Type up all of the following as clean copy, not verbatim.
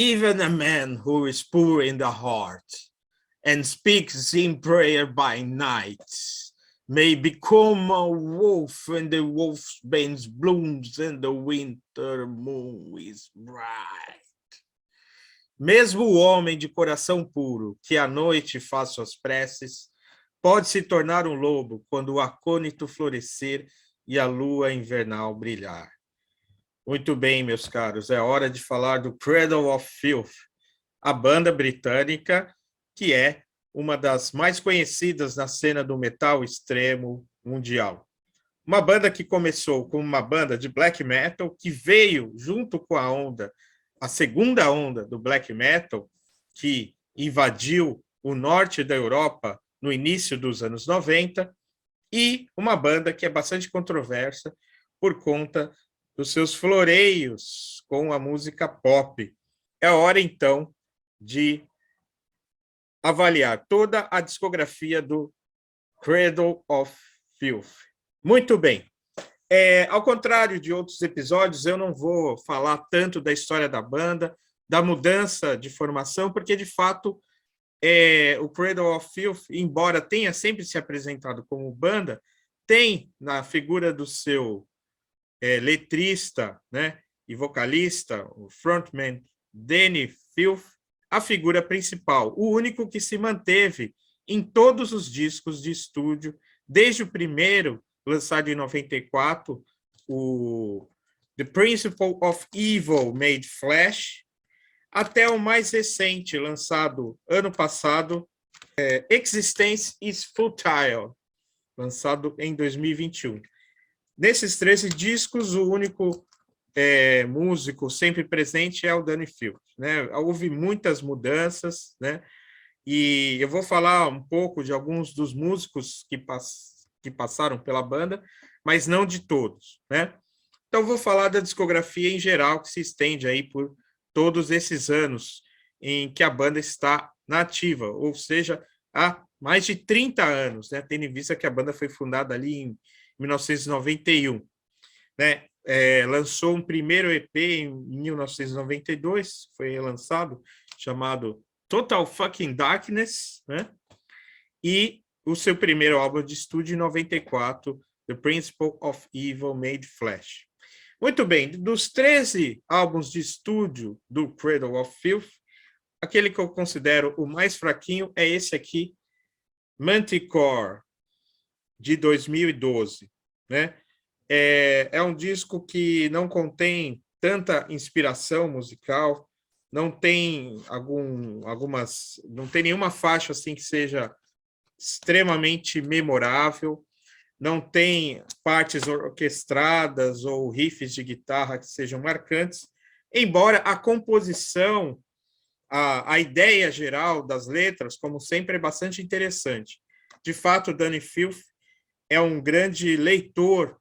Even a man who is poor in the heart and speaks in prayer by night may become a wolf when the wolfsbane blooms and the winter moon is bright. Mesmo o homem de coração puro, que à noite faz suas preces, pode se tornar um lobo quando o acônito florescer e a lua invernal brilhar. Muito bem, meus caros, é hora de falar do Cradle of Filth, a banda britânica que é uma das mais conhecidas na cena do metal extremo mundial. Uma banda que começou como uma banda de black metal, que veio junto com a segunda onda do black metal, que invadiu o norte da Europa no início dos anos 90, e uma banda que é bastante controversa por conta dos seus floreios com a música pop. É hora, então, de avaliar toda a discografia do Cradle of Filth. Muito bem. Ao contrário de outros episódios, eu não vou falar tanto da história da banda, da mudança de formação, porque, de fato, o Cradle of Filth, embora tenha sempre se apresentado como banda, tem na figura do seu letrista, né, e vocalista, o frontman Danny Filth, a figura principal, o único que se manteve em todos os discos de estúdio, desde o primeiro, lançado em 94, o The Principle of Evil Made Flesh, até o mais recente, lançado ano passado, Existence is Futile, lançado em 2021. Nesses 13 discos, o único músico sempre presente é o Danny Filth, né? Houve muitas mudanças, né? E eu vou falar um pouco de alguns dos músicos que passaram pela banda, mas não de todos, né? Então, vou falar da discografia em geral, que se estende aí por todos esses anos em que a banda está na ativa, ou seja, há mais de 30 anos, né? Tendo em vista que a banda foi fundada ali em 1991, né? Lançou um primeiro EP em 1992, foi lançado, chamado Total Fucking Darkness, né? E o seu primeiro álbum de estúdio em 94, The Principle of Evil Made Flesh. Muito bem, dos 13 álbuns de estúdio do Cradle of Filth, aquele que eu considero o mais fraquinho é esse aqui, Manticore, de 2012, né? É um disco que não contém tanta inspiração musical, não tem não tem nenhuma faixa assim que seja extremamente memorável, não tem partes orquestradas ou riffs de guitarra que sejam marcantes, embora a composição, a ideia geral das letras, como sempre, é bastante interessante. De fato, Danny Filth é um grande leitor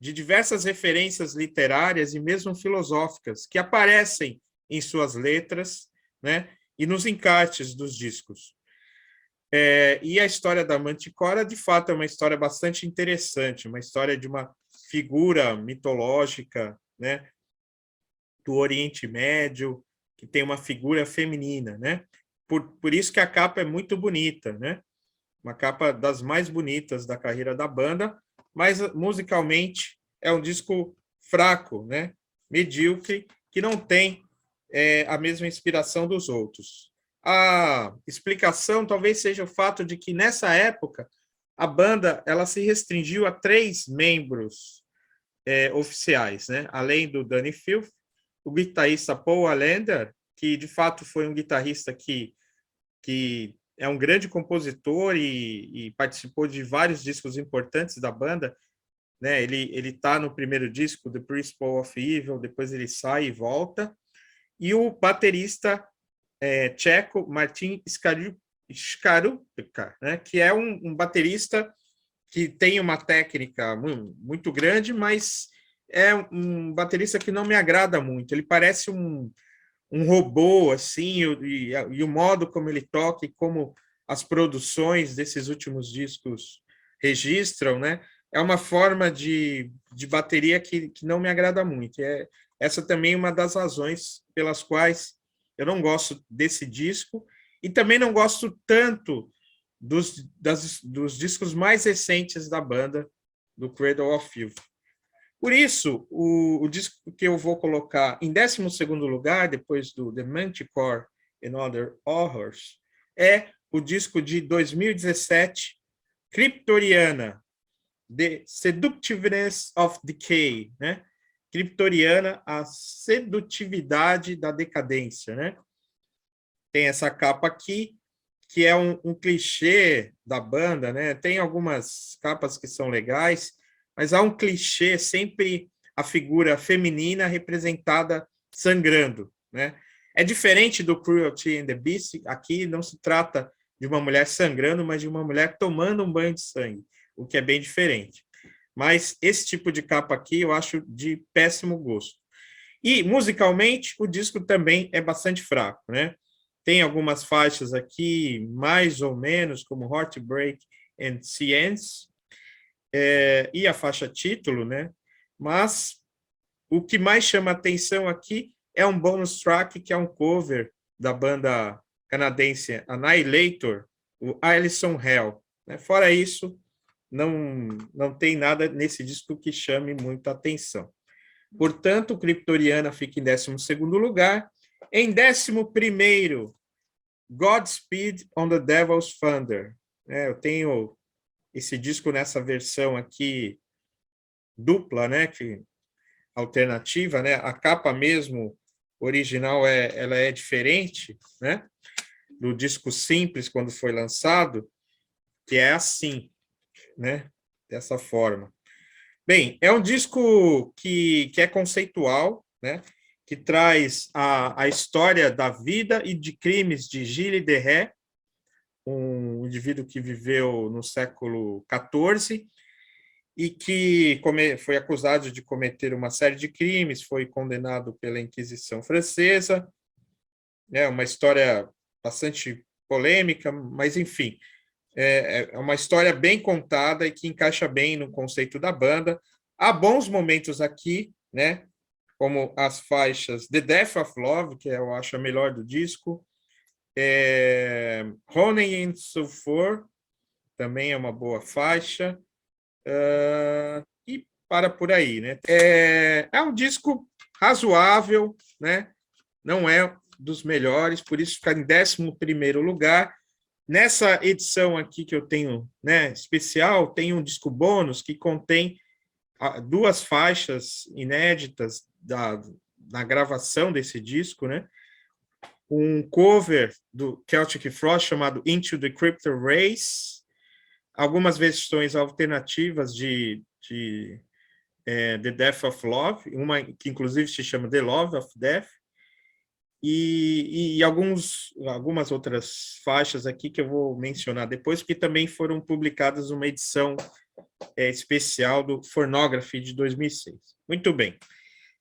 de diversas referências literárias e mesmo filosóficas que aparecem em suas letras, né, e nos encartes dos discos. E a história da Manticora, de fato, é uma história bastante interessante, uma história de uma figura mitológica, né, do Oriente Médio, que tem uma figura feminina, né? Por isso que a capa é muito bonita, né? Uma capa das mais bonitas da carreira da banda, mas musicalmente é um disco fraco, né? Medíocre, que não tem a mesma inspiração dos outros. A explicação talvez seja o fato de que, nessa época, a banda ela se restringiu a 3 membros oficiais, né? Além do Danny Filth, o guitarrista Paul Allender, que de fato foi um guitarrista que é um grande compositor e participou de vários discos importantes da banda, né? Ele está no primeiro disco, The Principle of Evil, depois ele sai e volta. E o baterista tcheco Martin Škarutka, né? Que é um baterista que tem uma técnica muito grande, mas é um baterista que não me agrada muito. Ele parece um robô, assim, e o modo como ele toca e como as produções desses últimos discos registram, né? É uma forma de bateria que não me agrada muito. Essa também é uma das razões pelas quais eu não gosto desse disco, e também não gosto tanto dos discos mais recentes da banda, do Cradle of Filth. Por isso, o disco que eu vou colocar em 12º lugar, depois do The Manticore and Other Horrors, é o disco de 2017, Cryptoriana, The Seductiveness of Decay, né? Cryptoriana, a sedutividade da decadência, né? Tem essa capa aqui, que é um clichê da banda, né? Tem algumas capas que são legais, mas há um clichê, sempre a figura feminina representada sangrando, né? É diferente do Cruelty and the Beast, aqui não se trata de uma mulher sangrando, mas de uma mulher tomando um banho de sangue, o que é bem diferente. Mas esse tipo de capa aqui eu acho de péssimo gosto. E, musicalmente, o disco também é bastante fraco, né? Tem algumas faixas aqui, mais ou menos, como Heartbreak and Science, e a faixa título, né? Mas o que mais chama atenção aqui é um bonus track, que é um cover da banda canadense Annihilator, o Alison Hell, né? Fora isso, não tem nada nesse disco que chame muita atenção. Portanto, Cryptoriana fica em 12º lugar. Em 11º, Godspeed on the Devil's Thunder. Eu tenho esse disco nessa versão aqui dupla, né, alternativa, né? A capa mesmo original ela é diferente, né, do disco simples quando foi lançado, que é assim, né, dessa forma. Bem, é um disco que é conceitual, né? Que traz a história da vida e de crimes de Gilles de Rais, um indivíduo que viveu no século XIV e que foi acusado de cometer uma série de crimes, foi condenado pela Inquisição Francesa. É uma história bastante polêmica, mas, enfim, é uma história bem contada e que encaixa bem no conceito da banda. Há bons momentos aqui, né? Como as faixas The Death of Love, que eu acho a melhor do disco, Honey and Sulphur, também é uma boa faixa, e para por aí, né? É um disco razoável, né? Não é dos melhores, por isso fica em 11º lugar. Nessa edição aqui que eu tenho, né, especial, tem um disco bônus que contém 2 faixas inéditas da gravação desse disco, né? Um cover do Celtic Frost chamado Into the Crypto Race, algumas versões alternativas de The Death of Love, uma que inclusive se chama The Love of Death, e algumas outras faixas aqui que eu vou mencionar depois, que também foram publicadas numa edição especial do Pornography de 2006. Muito bem.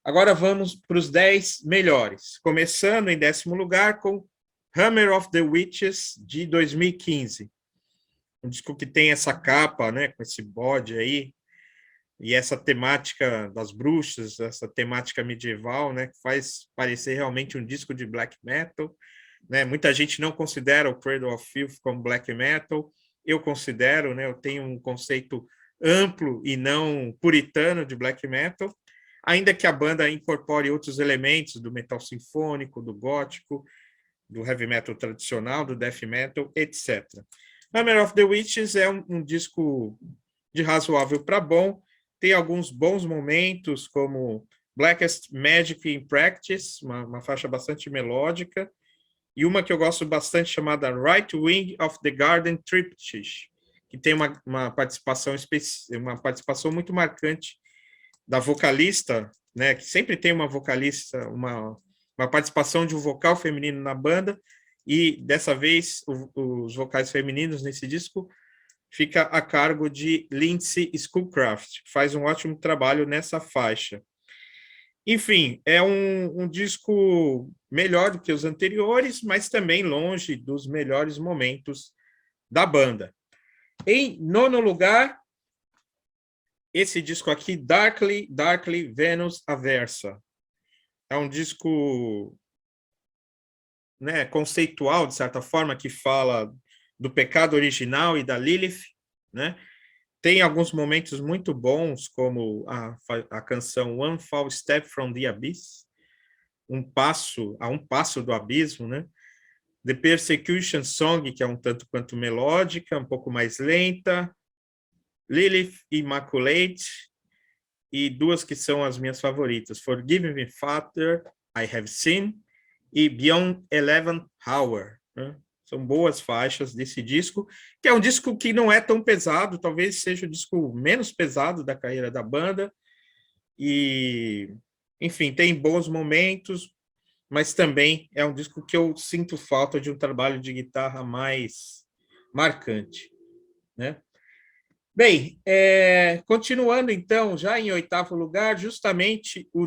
Agora vamos para os 10 melhores, começando em 10º lugar com Hammer of the Witches, de 2015. Um disco que tem essa capa, né, com esse bode aí, e essa temática das bruxas, essa temática medieval, né, que faz parecer realmente um disco de black metal, né? Muita gente não considera o Cradle of Filth como black metal, eu considero, né? Eu tenho um conceito amplo e não puritano de black metal, ainda que a banda incorpore outros elementos do metal sinfônico, do gótico, do heavy metal tradicional, do death metal, etc. Hammer of the Witches é um disco de razoável para bom, tem alguns bons momentos, como Blackest Magic in Practice, uma faixa bastante melódica, e uma que eu gosto bastante chamada Right Wing of the Garden Triptych, que tem uma participação muito marcante da vocalista, né, que sempre tem uma vocalista, uma participação de um vocal feminino na banda, e dessa vez os vocais femininos nesse disco fica a cargo de Lindsay Schoolcraft, que faz um ótimo trabalho nessa faixa. Enfim, é um disco melhor do que os anteriores, mas também longe dos melhores momentos da banda. Em 9º lugar, esse disco aqui, Darkly Venus Aversa. É um disco né, conceitual, de certa forma, que fala do pecado original e da Lilith, né? Tem alguns momentos muito bons, como a canção One Fall Step from the Abyss, a um passo do abismo, né? The Persecution Song, que é um tanto quanto melódica, um pouco mais lenta, Lilith Immaculate, e duas que são as minhas favoritas, Forgive Me Father, I Have Seen, e Beyond 11th Hour, né? São boas faixas desse disco, que é um disco que não é tão pesado, talvez seja o disco menos pesado da carreira da banda, e, enfim, tem bons momentos, mas também é um disco que eu sinto falta de um trabalho de guitarra mais marcante, né? Bem, continuando então, já em oitavo lugar, justamente o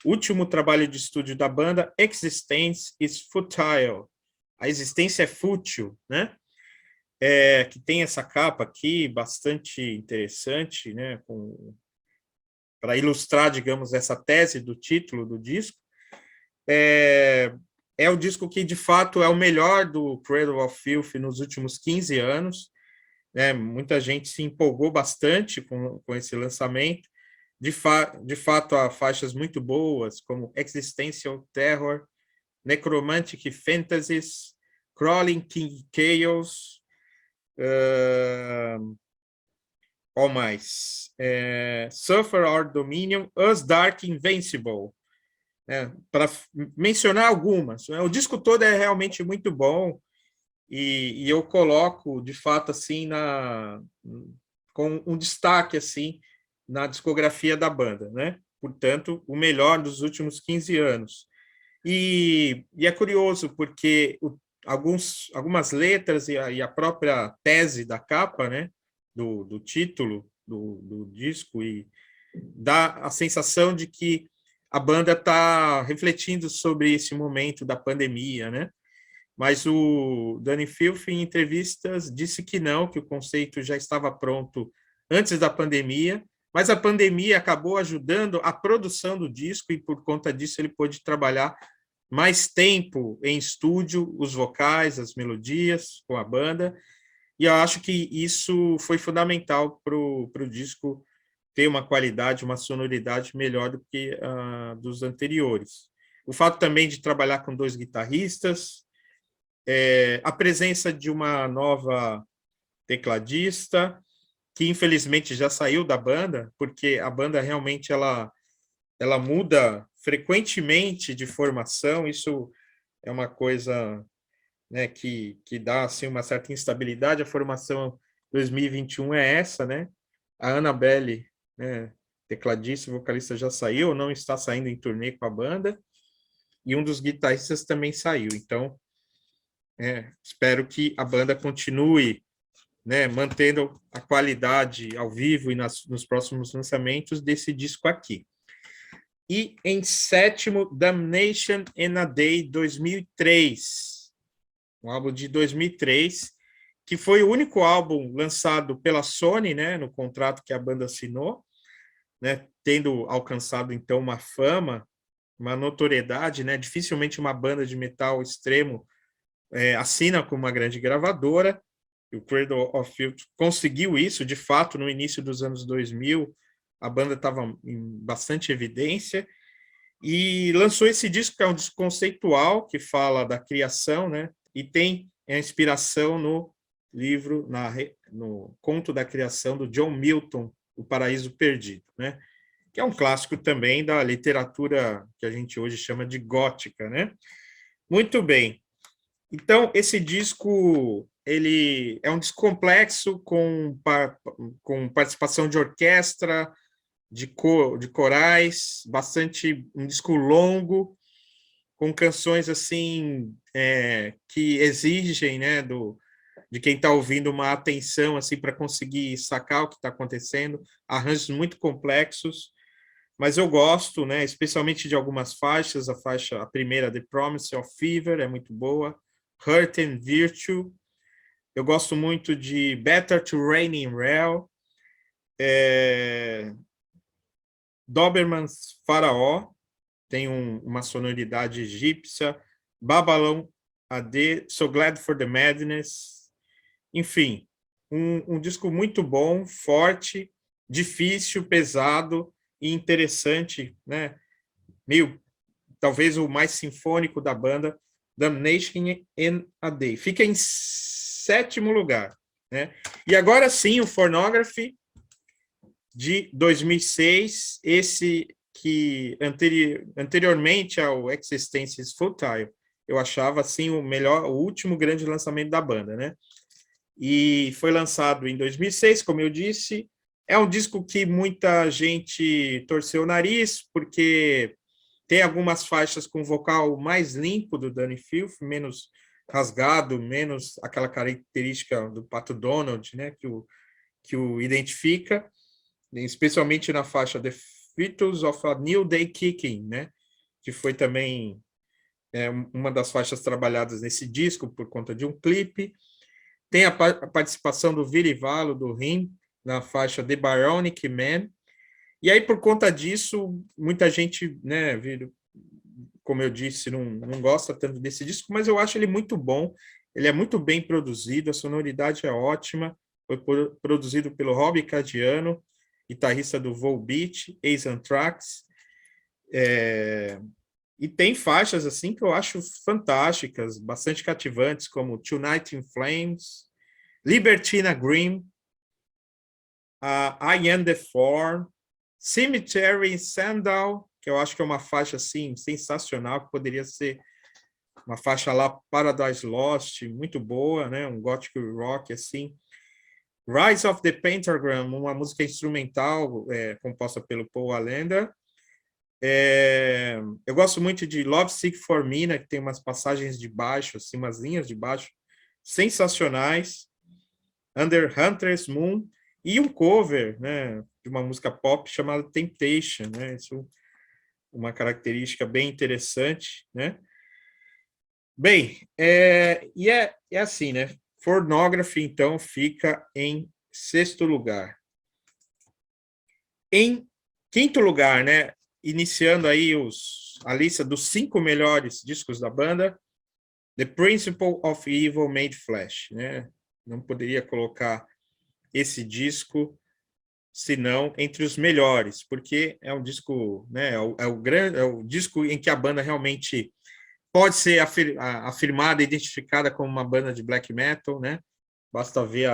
último trabalho de estúdio da banda, Existence is Futile. A existência é fútil, né? Que tem essa capa aqui, bastante interessante, né? Para ilustrar, digamos, essa tese do título do disco. É o disco que, de fato, é o melhor do Cradle of Filth nos últimos 15 anos. Muita gente se empolgou bastante com esse lançamento. De fato, há faixas muito boas, como Existential Terror, Necromantic Fantasies, Crawling King Chaos, qual mais? Suffer Our Dominion, Us Dark Invincible, para mencionar algumas. O disco todo é realmente muito bom, e eu coloco, de fato, assim, com um destaque assim, na discografia da banda, né? Portanto, o melhor dos últimos 15 anos. E é curioso, porque algumas letras e a própria tese da capa, né? Do título do disco, e dá a sensação de que a banda está refletindo sobre esse momento da pandemia, né? Mas o Danny Filth, em entrevistas, disse que não, que o conceito já estava pronto antes da pandemia, mas a pandemia acabou ajudando a produção do disco, e por conta disso ele pôde trabalhar mais tempo em estúdio, os vocais, as melodias com a banda, e eu acho que isso foi fundamental para o disco ter uma qualidade, uma sonoridade melhor do que dos anteriores. O fato também de trabalhar com dois guitarristas, a presença de uma nova tecladista, que infelizmente já saiu da banda, porque a banda realmente ela muda frequentemente de formação, isso é uma coisa, né, que dá assim, uma certa instabilidade. A formação 2021 é essa, né? A Annabelle, né, tecladista e vocalista, já saiu, não está saindo em turnê com a banda, e um dos guitarristas também saiu, então espero que a banda continue, né, mantendo a qualidade ao vivo e nos próximos lançamentos desse disco aqui. E em sétimo, Damnation in a Day 2003, um álbum de 2003, que foi o único álbum lançado pela Sony, né, no contrato que a banda assinou, né, tendo alcançado então uma fama, uma notoriedade, né, dificilmente uma banda de metal extremo assina com uma grande gravadora. O Cradle of Filth conseguiu isso, de fato, no início dos anos 2000, a banda estava em bastante evidência, e lançou esse disco, que é um disco conceitual, que fala da criação, né? E tem a inspiração no livro, no conto da criação do John Milton, O Paraíso Perdido, né? Que é um clássico também da literatura que a gente hoje chama de gótica, né? Muito bem. Então, esse disco, ele é um disco complexo, com participação de orquestra, de corais, um disco longo, com canções assim que exigem, né, de quem está ouvindo uma atenção assim para conseguir sacar o que está acontecendo, arranjos muito complexos, mas eu gosto, né, especialmente de algumas faixas. A primeira, The Promise of Fever, é muito boa. Hurt and Virtue. Eu gosto muito de Better to Reign in Hell. Doberman's Faraó tem uma sonoridade egípcia Babylon AD, So Glad for the Madness. Enfim, um disco muito bom, forte, difícil, pesado e interessante, né? Meio, talvez o mais sinfônico da banda, Damnation in a Day. Fica em 7º lugar, né? E agora sim, o Pornography de 2006, esse que anteriormente ao Existences Futile, eu achava assim o melhor, o último grande lançamento da banda, né? E foi lançado em 2006, como eu disse. É um disco que muita gente torceu o nariz, porque tem algumas faixas com vocal mais limpo do Danny Filth, menos rasgado, menos aquela característica do Pato Donald, né, que o identifica, especialmente na faixa The Fetus of a New Day Kicking, né, que foi também uma das faixas trabalhadas nesse disco por conta de um clipe. Tem a participação do Vili Valo, do Rim, na faixa The Bionic Man. E aí, por conta disso, muita gente, né, como eu disse, não gosta tanto desse disco, mas eu acho ele muito bom. Ele é muito bem produzido, a sonoridade é ótima. Foi produzido pelo Robbie Cadiano, guitarrista do Volbeat, ex-Anthrax. E tem faixas assim que eu acho fantásticas, bastante cativantes, como Tonight in Flames, Libertina Green, I Am the Form, Cemetery in Sandal, que eu acho que é uma faixa assim sensacional, que poderia ser uma faixa lá Paradise Lost, muito boa, né? Um gothic rock assim. Rise of the Pentagram, uma música instrumental composta pelo Paul Allender. Eu gosto muito de Love Sick for Me, né, que tem umas passagens de baixo, assim, umas linhas de baixo sensacionais. Under Hunter's Moon, e um cover, né, de uma música pop chamada Temptation, né? Isso é uma característica bem interessante, né? Bem, é assim, né? Pornography, então, fica em 6º lugar. Em 5º lugar, né? Iniciando aí a lista dos 5 melhores discos da banda, The Principle of Evil Made Flesh, né? Não poderia colocar esse disco senão entre os melhores, porque é um disco, né? É o disco em que a banda realmente pode ser afirmada, identificada como uma banda de black metal, né? Basta ver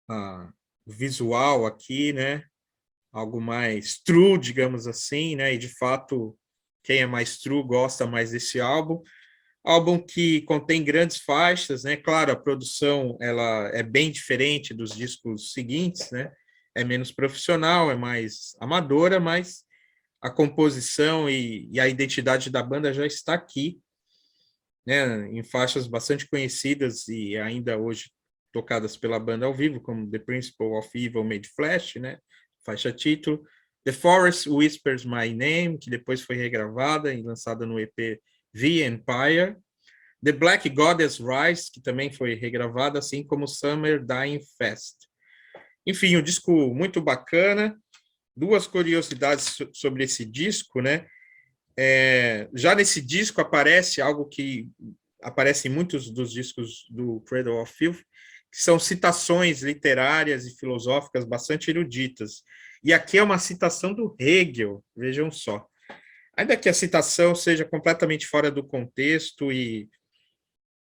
o visual aqui, né? Algo mais true, digamos assim, né? E de fato, quem é mais true gosta mais desse álbum. Álbum que contém grandes faixas, né? Claro, a produção ela é bem diferente dos discos seguintes, né? É menos profissional, é mais amadora, mas a composição e a identidade da banda já está aqui, né? Em faixas bastante conhecidas e ainda hoje tocadas pela banda ao vivo, como The Principle of Evil Made Flesh, né? Faixa título. The Forest Whispers My Name, que depois foi regravada e lançada no EP The Empire. The Black Goddess Rise, que também foi regravada, assim como Summer Dying Fest. Enfim, um disco muito bacana. 2 curiosidades sobre esse disco, né? Já nesse disco aparece algo que aparece em muitos dos discos do Cradle of Filth, que são citações literárias e filosóficas bastante eruditas. E aqui é uma citação do Hegel, vejam só. Ainda que a citação seja completamente fora do contexto e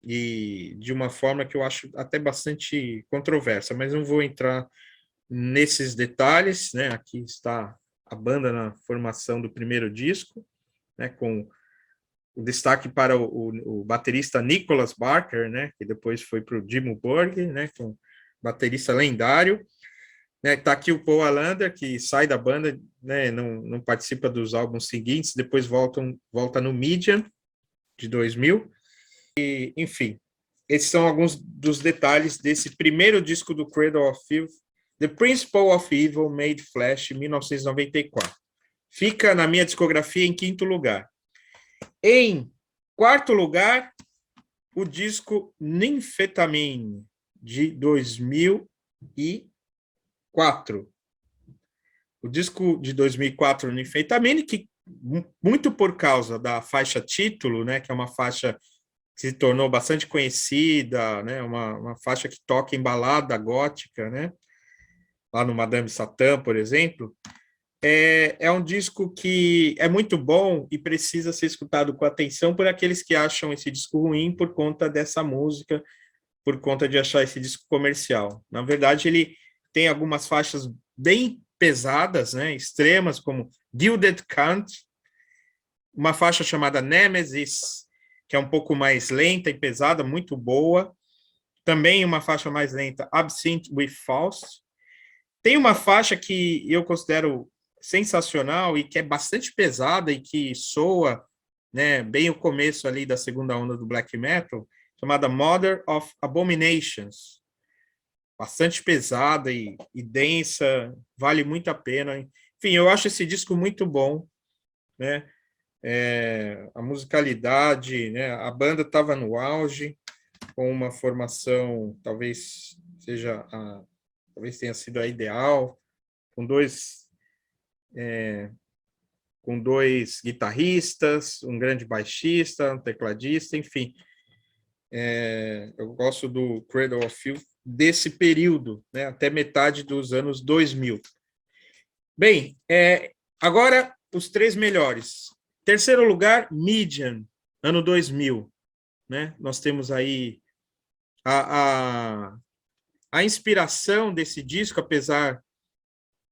de uma forma que eu acho até bastante controversa, mas não vou entrar nesses detalhes, né? Aqui está a banda na formação do primeiro disco, né? Com o destaque para o baterista Nicholas Barker, né? Que depois foi para o Dimmu Borgir, né? Com baterista lendário. Né, tá aqui o Paul Allender, que sai da banda, né? Não participa dos álbuns seguintes, depois volta no Medium de 2000. Enfim, esses são alguns dos detalhes desse primeiro disco do Cradle of Filth, The Principle of Evil Made Flesh, 1994. Fica na minha discografia em 5º lugar. Em 4º lugar, o disco Nymphetamine, de 2004. O disco de 2004, Nymphetamine, que muito por causa da faixa título, né, que é uma faixa que se tornou bastante conhecida, né, uma faixa que toca em balada gótica, né, lá no Madame Satã, por exemplo. É um disco que é muito bom e precisa ser escutado com atenção por aqueles que acham esse disco ruim por conta dessa música, por conta de achar esse disco comercial. Na verdade, ele tem algumas faixas bem pesadas, né, extremas, como Gilded Cant, uma faixa chamada Nemesis, que é um pouco mais lenta e pesada, muito boa. Também uma faixa mais lenta, Absinthe with Faust. Tem uma faixa que eu considero sensacional e que é bastante pesada e que soa, né, bem o começo ali da segunda onda do black metal, chamada Mother of Abominations. Bastante pesada e densa, vale muito a pena. Enfim, eu acho esse disco muito bom, né? A musicalidade, né? A banda estava no auge, com uma formação, talvez tenha sido a ideal, com dois guitarristas, um grande baixista, um tecladista, enfim. Eu gosto do Cradle of Filth desse período, né, até metade dos anos 2000. Bem, agora os três melhores. Terceiro lugar, Median, ano 2000. Né? Nós temos aí a inspiração desse disco, apesar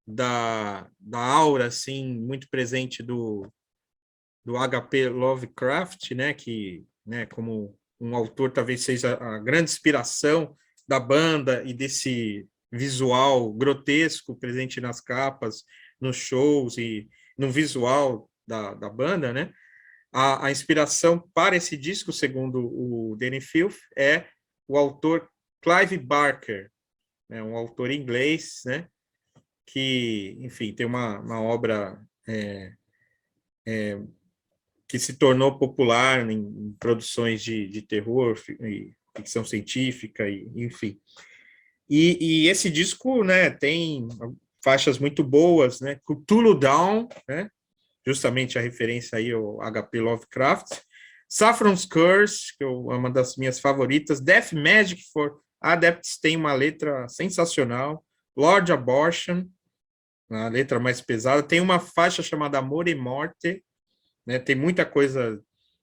da aura assim, muito presente do H.P. Lovecraft, né? Que, né, como um autor, talvez seja a grande inspiração da banda e desse visual grotesco presente nas capas, nos shows e no visual da banda, né? A inspiração para esse disco, segundo o Danny Filth, é o autor Clive Barker, né, um autor inglês, né, que, enfim, tem uma obra que se tornou popular em produções de terror e ficção científica, enfim. E esse disco, né, tem faixas muito boas, né, Cthulhu Down, né, justamente a referência aí ao H.P. Lovecraft, Saffron's Curse, que é uma das minhas favoritas, Death Magic for Adepts tem uma letra sensacional, Lord Abortion, a letra mais pesada, tem uma faixa chamada Amor e Morte, né, tem muita coisa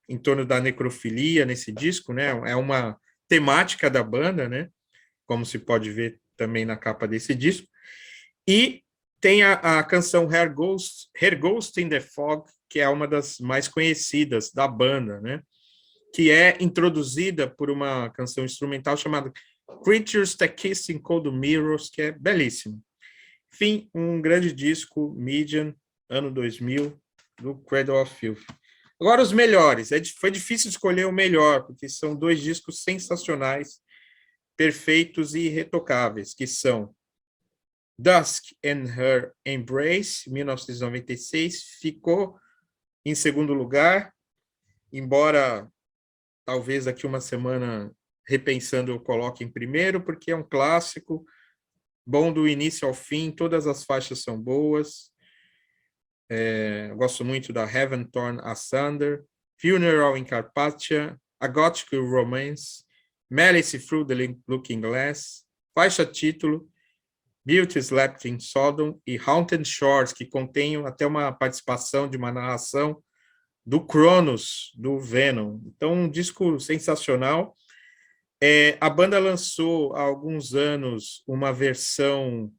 em torno da necrofilia nesse disco, né, é uma temática da banda, né, como se pode ver também na capa desse disco, e tem a canção Hair Ghost in the Fog, que é uma das mais conhecidas da banda, né? Que é introduzida por uma canção instrumental chamada Creatures That Kiss in Cold Mirrors, que é belíssimo. Enfim, um grande disco, Median, ano 2000, do Cradle of Filth. Agora, os melhores. Foi difícil escolher o melhor, porque são dois discos sensacionais, perfeitos e irretocáveis, que são Dusk and Her Embrace, 1996, ficou em segundo lugar, embora talvez daqui uma semana, repensando, eu coloque em primeiro, porque é um clássico, bom do início ao fim, todas as faixas são boas. Eu gosto muito da Heaven Torn Asunder, Funeral in Carpathia, A Gothic Romance, Malice Through the Looking Glass, faixa título, Beauty Slept in Sodom e Haunted Shores, que contém até uma participação de uma narração do Cronos, do Venom. Então, um disco sensacional. A banda lançou há alguns anos uma versão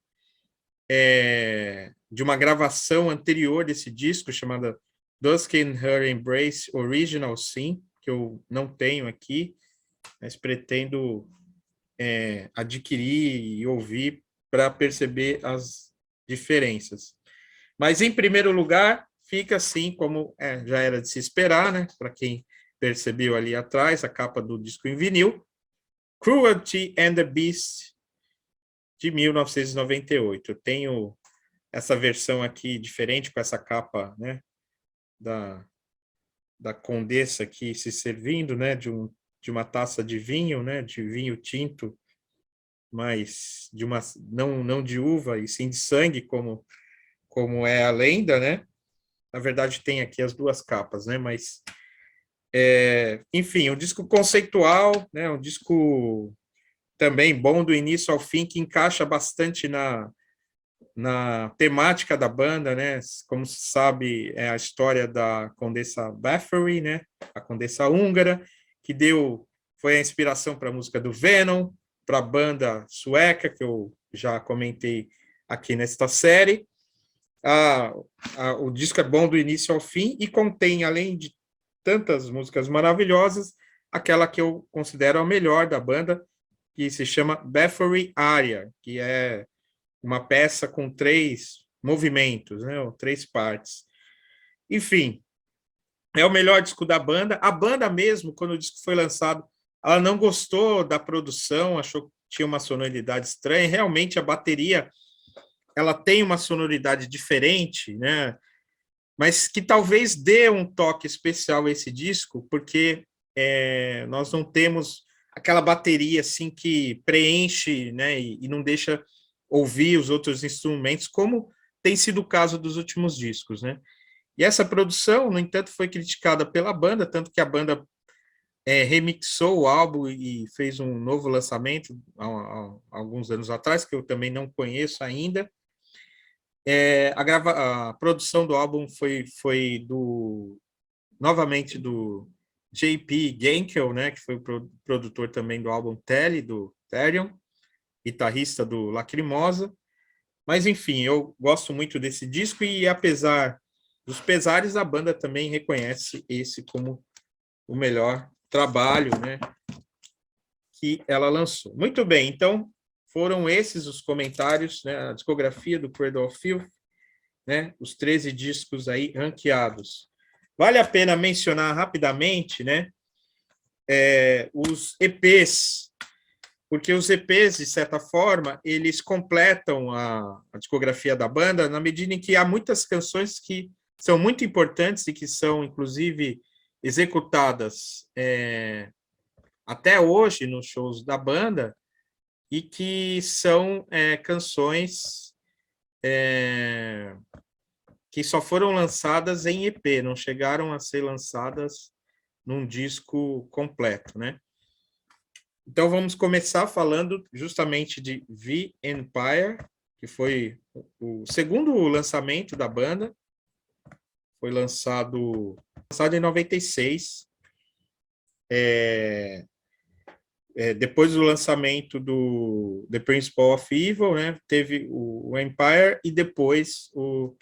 de uma gravação anterior desse disco, chamada Dusk in Her Embrace Original Sin, que eu não tenho aqui, mas pretendo adquirir e ouvir para perceber as diferenças. Mas, em primeiro lugar, fica assim, como já era de se esperar, né? Para quem percebeu ali atrás, a capa do disco em vinil, Cruelty and the Beast, de 1998. Eu tenho essa versão aqui diferente, com essa capa, né, da Condessa aqui se servindo, né, de uma taça de vinho, né, de vinho tinto, mas não de uva, e sim de sangue, como é a lenda, né? na verdade tem aqui as duas capas, né? Mas, enfim, um disco conceitual, né? Um disco também bom do início ao fim, que encaixa bastante na temática da banda, né? Como se sabe, é a história da Condessa Bathory, né? A Condessa húngara, que foi a inspiração para a música do Venom, para a banda sueca, que eu já comentei aqui nesta série. O disco é bom do início ao fim e contém, além de tantas músicas maravilhosas, aquela que eu considero a melhor da banda, que se chama Bathory Aria, que é uma peça com 3 movimentos, né, ou 3 partes. Enfim, é o melhor disco da banda. A banda mesmo, quando o disco foi lançado, ela não gostou da produção, achou que tinha uma sonoridade estranha. Realmente, a bateria ela tem uma sonoridade diferente, né? Mas que talvez dê um toque especial a esse disco, porque nós não temos aquela bateria assim que preenche, né, e não deixa ouvir os outros instrumentos, como tem sido o caso dos últimos discos, né? E essa produção, no entanto, foi criticada pela banda, tanto que a banda remixou o álbum e fez um novo lançamento há alguns anos atrás, que eu também não conheço ainda. A produção do álbum foi novamente do J.P. Genkel, né, que foi o produtor também do álbum Telly, do Therion, guitarrista do Lacrimosa. Mas, enfim, eu gosto muito desse disco e, apesar dos pesares, a banda também reconhece esse como o melhor trabalho, né, que ela lançou. Muito bem, então foram esses os comentários, né, a discografia do Cradle of Filth, né, os 13 discos aí ranqueados. Vale a pena mencionar rapidamente, né, os EPs, porque os EPs, de certa forma, eles completam a discografia da banda na medida em que há muitas canções que são muito importantes e que são, inclusive, executadas até hoje nos shows da banda e que são canções que só foram lançadas em EP, não chegaram a ser lançadas num disco completo, né? Então, vamos começar falando justamente de The Empire, que foi o segundo lançamento da banda. Foi lançado em 96. Depois do lançamento do The Principle of Evil, né, teve o Empire e depois o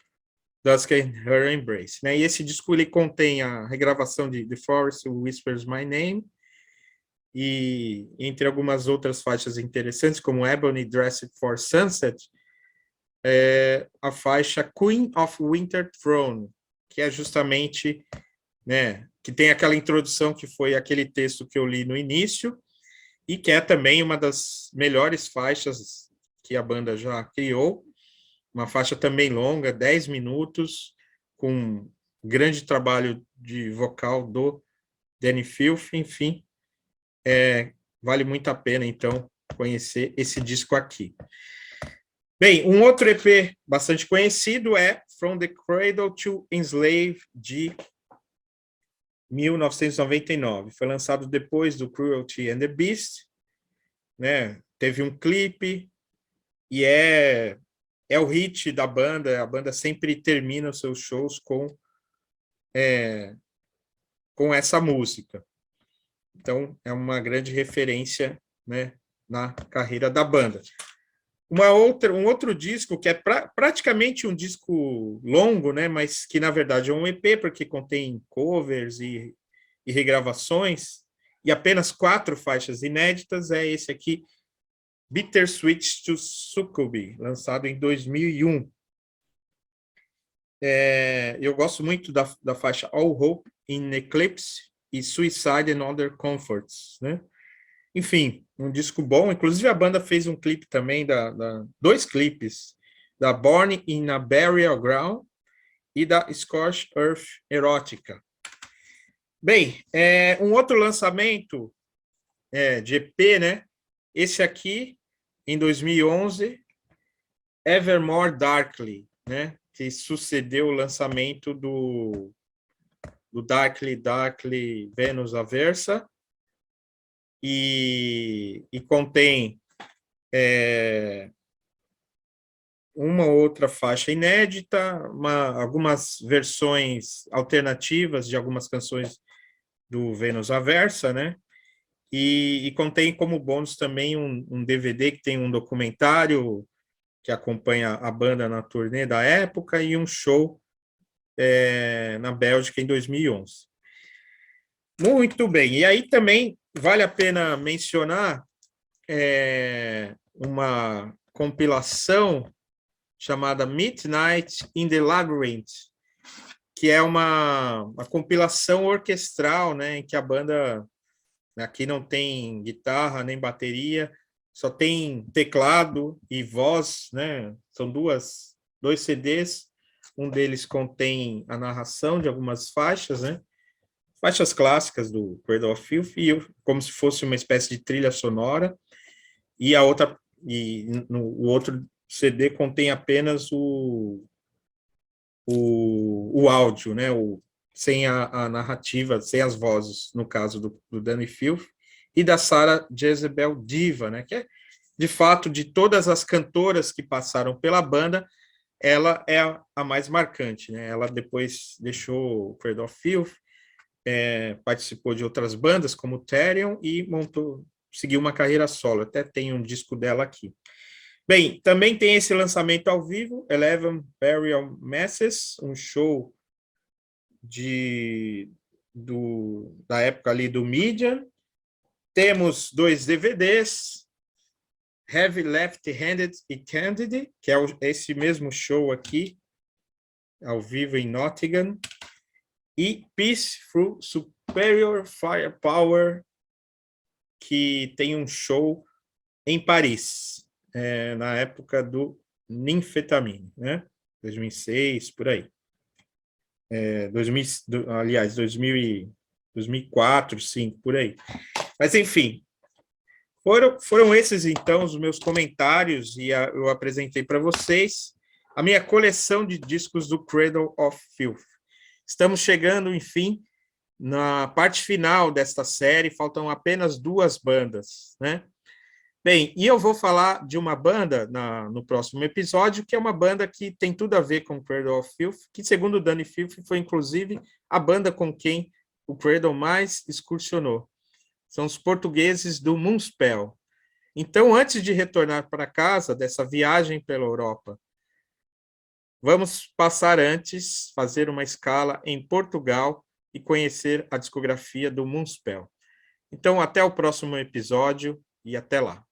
Dusk and Her Embrace. Né? E esse disco ele contém a regravação de The Forest Whispers My Name, e entre algumas outras faixas interessantes, como Ebony Dressed for Sunset, a faixa Queen of Winter Throne, que é justamente, né, que tem aquela introdução que foi aquele texto que eu li no início, e que é também uma das melhores faixas que a banda já criou, uma faixa também longa, 10 minutos, com um grande trabalho de vocal do Danny Filth, enfim, vale muito a pena, então, conhecer esse disco aqui. Bem, um outro EP bastante conhecido é From the Cradle to Enslave, de 1999. Foi lançado depois do Cruelty and the Beast, né? Teve um clipe e é o hit da banda. A banda sempre termina os seus shows com essa música. Então, é uma grande referência, né, na carreira da banda. Um outro disco que é praticamente um disco longo, né, mas que, na verdade, é um EP, porque contém covers e regravações, e apenas 4 faixas inéditas, é esse aqui, Bittersweet to Succubee, lançado em 2001. Eu gosto muito da faixa All Hope in Eclipse e Suicide and Other Comforts, né? Enfim, um disco bom. Inclusive, a banda fez um clipe também, 2 clipes, da Born in a Burial Ground e da Scorched Earth Erótica. Bem, um outro lançamento de EP, né? Esse aqui, em 2011, Evermore Darkly, né? que sucedeu o lançamento do Darkly Venus Aversa, e contém uma outra faixa inédita, algumas versões alternativas de algumas canções do Venus Aversa, né? E contém como bônus também um DVD que tem um documentário que acompanha a banda na turnê da época e um show na Bélgica em 2011. Muito bem, e aí também vale a pena mencionar uma compilação chamada Midnight in the Labyrinth, que é uma compilação orquestral, né, em que a banda aqui não tem guitarra nem bateria, só tem teclado e voz, né? São dois CDs, um deles contém a narração de algumas faixas, né? Faixas clássicas do Cradle of Filth, como se fosse uma espécie de trilha sonora, e o outro CD contém apenas o áudio, né? Sem a narrativa, sem as vozes, no caso do Danny Filth, e da Sarah Jezebel Diva, né? Que é, de fato, de todas as cantoras que passaram pela banda, ela é a mais marcante, né? Ela depois deixou o Cradle of Filth, participou de outras bandas, como Therion, e seguiu uma carreira solo. Até tem um disco dela aqui. Bem, também tem esse lançamento ao vivo, Eleven Burial Masses, um show da época ali do Medium. Temos 2 DVDs, Heavy Left-Handed e Candid, que é esse mesmo show aqui, ao vivo em Nottingham, e Peace Through Superior Firepower, que tem um show em Paris, na época do Ninfetamine, né? 2006, por aí. 2004, 2005, por aí. Mas, enfim, foram esses, então, os meus comentários, e eu apresentei para vocês a minha coleção de discos do Cradle of Filth. Estamos chegando, enfim, na parte final desta série, faltam apenas 2 bandas, né? Bem, e eu vou falar de uma banda no próximo episódio, que é uma banda que tem tudo a ver com o Cradle of Filth, que, segundo o Danny Filth, foi, inclusive, a banda com quem o Cradle mais excursionou. São os portugueses do Moonspell. Então, antes de retornar para casa dessa viagem pela Europa, vamos fazer uma escala em Portugal e conhecer a discografia do Moonspell. Então, até o próximo episódio e até lá.